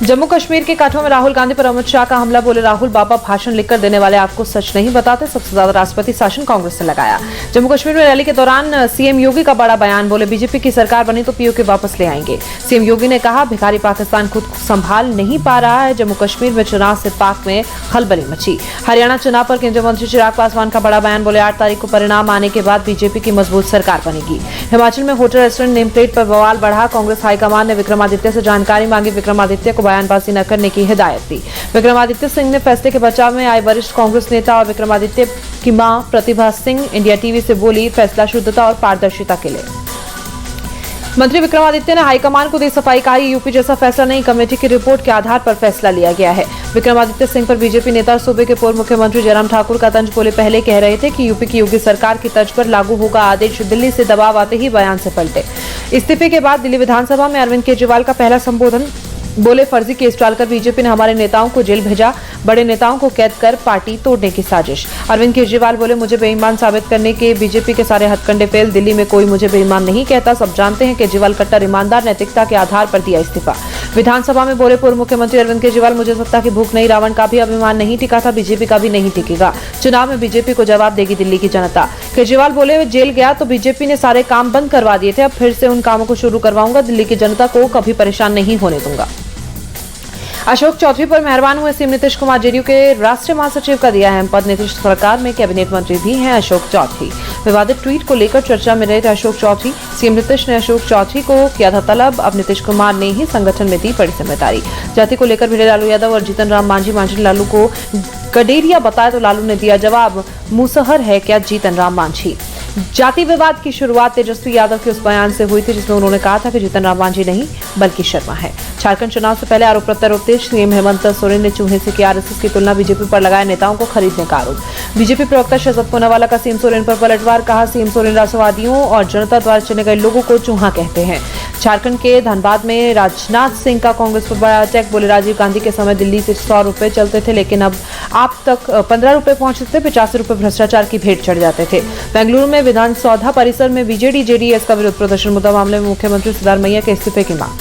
जम्मू कश्मीर के काठों में राहुल गांधी पर अमित शाह का हमला। बोले राहुल बाबा भाषण लिखकर देने वाले आपको सच नहीं बताते। सबसे ज्यादा राष्ट्रपति शासन कांग्रेस ने लगाया। जम्मू कश्मीर में रैली के दौरान सीएम योगी का बड़ा बयान। बोले बीजेपी की सरकार बनी तो पीओके वापस ले आएंगे। सीएम योगी ने कहा भिखारी पाकिस्तान खुद संभाल नहीं पा रहा है। जम्मू कश्मीर में चुनाव से पाक में खलबली मची। हरियाणा चुनाव पर केंद्रीय मंत्री चिराग पासवान का बड़ा बयान। बोले 8 तारीख को परिणाम आने के बाद बीजेपी की मजबूत सरकार बनेगी। हिमाचल में होटल रेस्टोरेंट नेम प्लेट पर बवाल बढ़ा। कांग्रेस हाईकमान ने विक्रमादित्य से जानकारी मांगी। विक्रमादित्य को बयानबाजी न करने की हिदायत दी। विक्रमादित्य सिंह ने फैसले के बचाव में आए वरिष्ठ कांग्रेस नेता और विक्रमादित्य की मां प्रतिभा सिंह इंडिया टीवी से बोली फैसला शुद्धता और पारदर्शिता के लिए। मंत्री विक्रमादित्य ने हाईकमान को दी सफाई। कहा यूपी जैसा फैसला नहीं, कमेटी की रिपोर्ट के आधार पर फैसला लिया गया है। विक्रमादित्य सिंह पर बीजेपी नेता और सूबे के पूर्व मुख्यमंत्री जयराम ठाकुर का तंज। बोले पहले कह रहे थे कि यूपी की योगी सरकार की तर्ज पर लागू होगा आदेश। दिल्ली से दबाव आते ही बयान से पलटे। इस्तीफे के बाद दिल्ली विधानसभा में अरविंद केजरीवाल का पहला संबोधन। बोले फर्जी केस डालकर बीजेपी ने हमारे नेताओं को जेल भेजा। बड़े नेताओं को कैद कर पार्टी तोड़ने की साजिश। अरविंद केजरीवाल बोले मुझे बेईमान साबित करने के बीजेपी के सारे हथकंडे फेल। दिल्ली में कोई मुझे बेईमान नहीं कहता। सब जानते हैं केजरीवाल कट्टर ईमानदार नैतिकता के आधार पर दिया इस्तीफा। विधानसभा में बोले पूर्व मुख्यमंत्री अरविंद केजरीवाल मुझे सत्ता की भूख नहीं, रावण का भी अभिमान नहीं टिका था, बीजेपी का भी नहीं टिकेगा। चुनाव में बीजेपी को जवाब देगी दिल्ली की जनता। केजरीवाल बोले जेल गया तो बीजेपी ने सारे काम बंद करवा दिए थे, अब फिर से उन कामों को शुरू करवाऊंगा। दिल्ली की जनता को कभी परेशान नहीं होने दूंगा। अशोक चौधरी पर मेहरबान हुए सीएम नीतीश कुमार। जेडीयू के राष्ट्रीय महासचिव का दिया अहम पद। नीतीश सरकार में कैबिनेट मंत्री भी हैं अशोक चौधरी। विवादित ट्वीट को लेकर चर्चा में रहे थे अशोक चौधरी। सीएम नीतीश ने अशोक चौधरी को किया था तलब। अब नीतीश कुमार ने ही संगठन में दी बड़ी जिम्मेदारी। जाति को लेकर भिड़े लालू यादव और जीतन राम मांझी ने लालू को गडेरिया बताया तो लालू ने दिया जवाब मुसहर है क्या जीतन राम मांझी। जाति विवाद की शुरुआत तेजस्वी यादव के उस बयान से हुई थी जिसमें उन्होंने कहा था कि जीतन राम मांझी नहीं बल्कि शर्मा है। झारखंड चुनाव से पहले आरोप प्रत्यारोप सीएम हेमंत सोरेन ने चूहे से किया आरएसएस की तुलना। बीजेपी पर लगाए नेताओं को खरीदने का आरोप। बीजेपी प्रवक्ता शहजाद पूनावाला का सीएम सोरेन पर पलटवार। कहा सीएम सोरेन राष्ट्रवादियों और जनता द्वारा चुने गए लोगों को चूहा कहते हैं। झारखंड के धनबाद में राजनाथ सिंह का कांग्रेस पर बड़ा अटैक। बोले राजीव गांधी के समय दिल्ली से 100 रुपए चलते थे लेकिन अब आप तक 15 रुपए पहुंचते थे। 85 रुपए भ्रष्टाचार की भेंट चढ़ जाते थे। बेंगलुरु में विधान सौधा परिसर में बीजेडी जेडीएस का विरोध प्रदर्शन। मुद्दा मामले में मुख्यमंत्री सिद्धारमैया के इस्तीफे की मांग।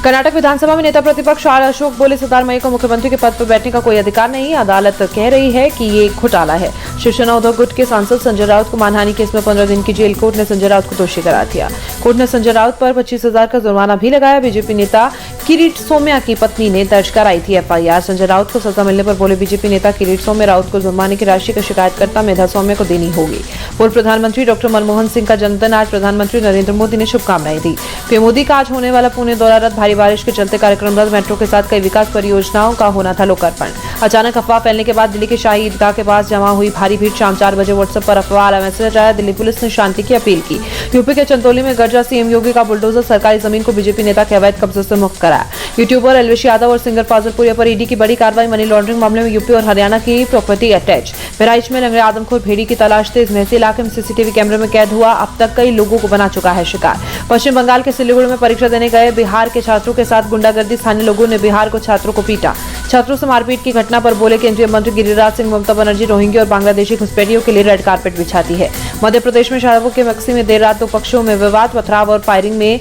कर्नाटक विधानसभा में नेता प्रतिपक्ष आर अशोक बोले सिद्धारमैया को मुख्यमंत्री के पद पर बैठने का कोई अधिकार नहीं। अदालत कह रही है कि ये घोटाला है। शिवसेना उद्धव गुट के सांसद संजय राउत को मानहानि केस में 15 दिन की जेल। कोर्ट ने संजय राउत को दोषी करार दिया। कोर्ट ने संजय राउत पर 25,000 का जुर्माना भी लगाया। बीजेपी नेता किरीट सोमैया की पत्नी ने दर्ज कराई थी एफआईआर। संजय राउत को सजा मिलने पर बोले बीजेपी नेता किरीट सोमैया राउत को जुर्माने की राशि का शिकायतकर्ता मेधा सोमैया को देनी होगी। पूर्व प्रधानमंत्री डॉक्टर मनमोहन सिंह का जन्मदिन। आज प्रधानमंत्री नरेंद्र मोदी ने शुभकामनाएं दी। पीएम मोदी का आज होने वाला पुणे दौरा रद्द। भारी बारिश के चलते कार्यक्रम रद्द। मेट्रो के साथ कई विकास परियोजनाओं का होना था लोकार्पण। अचानक अफवाह फैलने के बाद दिल्ली के शाही ईदगाह के पास जमा हुई भारी भीड़। शाम 4 बजे व्हाट्सएप पर अफवाह वाला मैसेज आया। दिल्ली पुलिस ने शांति की अपील की। यूपी के चंदौली में गरजा सीएम योगी का बुलडोजर। सरकारी जमीन को बीजेपी नेता के अवैध कब्जे से मुक्त कराया। यूट्यूबर एलविश यादव और सिंगर फाजिल पुरिया पर ईडी की बड़ी कार्रवाई। मनी लॉन्ड्रिंग मामले में यूपी और हरियाणा की प्रॉपर्टी अटैच। बहराइच में लंगड़े आदमखोर भेड़ी की तलाश तेज। मेहसी इलाके में सीसीटीवी कैमरे में कैद हुआ। अब तक कई लोगों को बना चुका है शिकार। पश्चिम बंगाल के सिलीगुड़ी में परीक्षा देने गए बिहार के छात्रों के साथ गुंडागर्दी। स्थानीय लोगों ने बिहार को छात्रों को पीटा। छात्रों से मारपीट की घटना पर बोले केंद्रीय मंत्री गिरिराज सिंह ममता बनर्जी रोहिंग्या और बांग्लादेशी घुसपैठियों के लिए रेड कारपेट बिछाती है। मध्य प्रदेश में शाहरुख के मक्सी में देर रात 2 पक्षों में विवाद। पथराव और फायरिंग में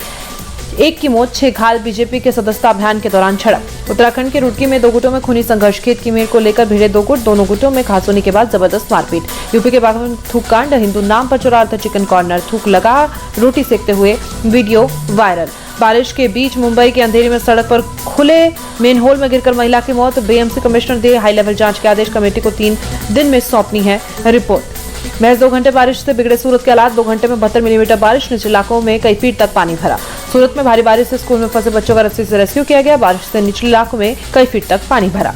1 की मौत, 6 घायल। बीजेपी के सदस्यता अभियान के दौरान झड़प। उत्तराखंड के रुड़की में 2 गुटों में खूनी संघर्ष। खेत की मेड़ को लेकर भिड़े 2 गुट। दोनों गुटों में खासोनी के बाद जबरदस्त मारपीट। यूपी के बागपत में थूक कांड। हिंदू नाम पर चुरा था चिकन कॉर्नर। थूक लगा रोटी सेकते हुए वीडियो वायरल। बारिश के बीच मुंबई के अंधेरी में सड़क पर खुले मेन होल में गिरकर महिला की मौत। बीएमसी कमिश्नर दे हाई लेवल जांच के आदेश। कमेटी को 3 दिन में सौंपनी है रिपोर्ट। महज 2 घंटे बारिश से बिगड़े सूरत के हालात। 2 घंटे में 72 मिलीमीटर बारिश। निचले इलाकों में कई फीट तक पानी भरा। सूरत में भारी बारिश से स्कूल में फंसे बच्चों का रस्सी से रेस्क्यू किया गया। बारिश से निचले इलाकों में कई फीट तक पानी भरा।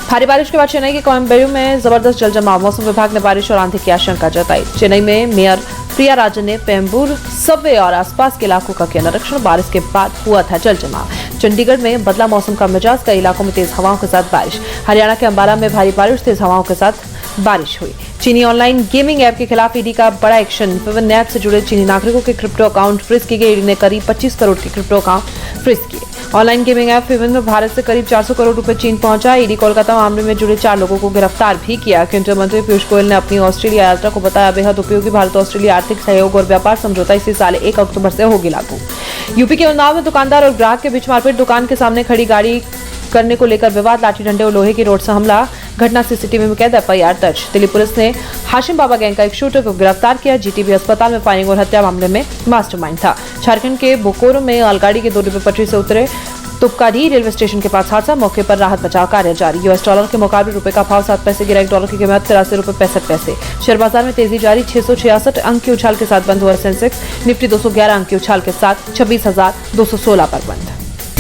भारी बारिश के बाद चेन्नई के कोयम्बेडू में जबरदस्त जलजमाव। मौसम विभाग ने बारिश और आंधी की आशंका जताई। चेन्नई में मेयर प्रिया राजन ने पेम्बूर सबवे और आसपास के इलाकों का किया निरीक्षण। बारिश के बाद हुआ था जलजमाव। चंडीगढ़ में बदला मौसम का मिजाज। कई इलाकों में तेज हवाओं के साथ बारिश। हरियाणा के अंबाला में भारी बारिश, तेज हवाओं के साथ बारिश हुई। चीनी ऑनलाइन गेमिंग ऐप के खिलाफ ईडी का बड़ा एक्शन। विभिन्न ऐप से जुड़े चीनी नागरिकों के क्रिप्टो अकाउंट फ्रीज किए गए। ईडी ने करीब 25 करोड़ के क्रिप्टो अकाउंट फ्रीज किए। ऑनलाइन गेमिंग ऐप फेवन में भारत से करीब 400 करोड़ रुपए चीन पहुंचा। ईडी कोलकाता मामले में जुड़े 4 लोगों को गिरफ्तार भी किया। केंद्रीय मंत्री पीयूष गोयल ने अपनी ऑस्ट्रेलिया यात्रा को बताया बेहद उपयोगी। भारत ऑस्ट्रेलिया आर्थिक सहयोग और व्यापार समझौता इसी साल 1 अक्टूबर से होगी लागू। यूपी के उन्नाव में दुकानदार और ग्राहक के बीच मारपीट, दुकान के सामने खड़ी गाड़ी करने को लेकर विवाद, लाठी डंडे और लोहे की रोड से हमला, घटना सीसीटीवी में कैद, एफआईआर दर्ज। दिल्ली पुलिस ने हाशिम बाबा गैंग का एक शूटर को गिरफ्तार किया। जीटीबी अस्पताल में फायरिंग और हत्या मामले में मास्टरमाइंड था। झारखंड के बोकारो में मालगाड़ी के 2 डिब्बे पटरी से उतरे, तुपकाडी रेलवे स्टेशन के पास हादसा, मौके पर राहत बचाव कार्य जारी। यूएस डॉलर के मुकाबले रुपए का भाव 7 पैसे गिरा, $1 की कीमत ₹83.65। शेयर बाजार में तेजी जारी, 666 अंक के उछाल के साथ बंद हुआ सेंसेक्स। निफ्टी 211 अंक के उछाल के साथ 26,216 पर बंद।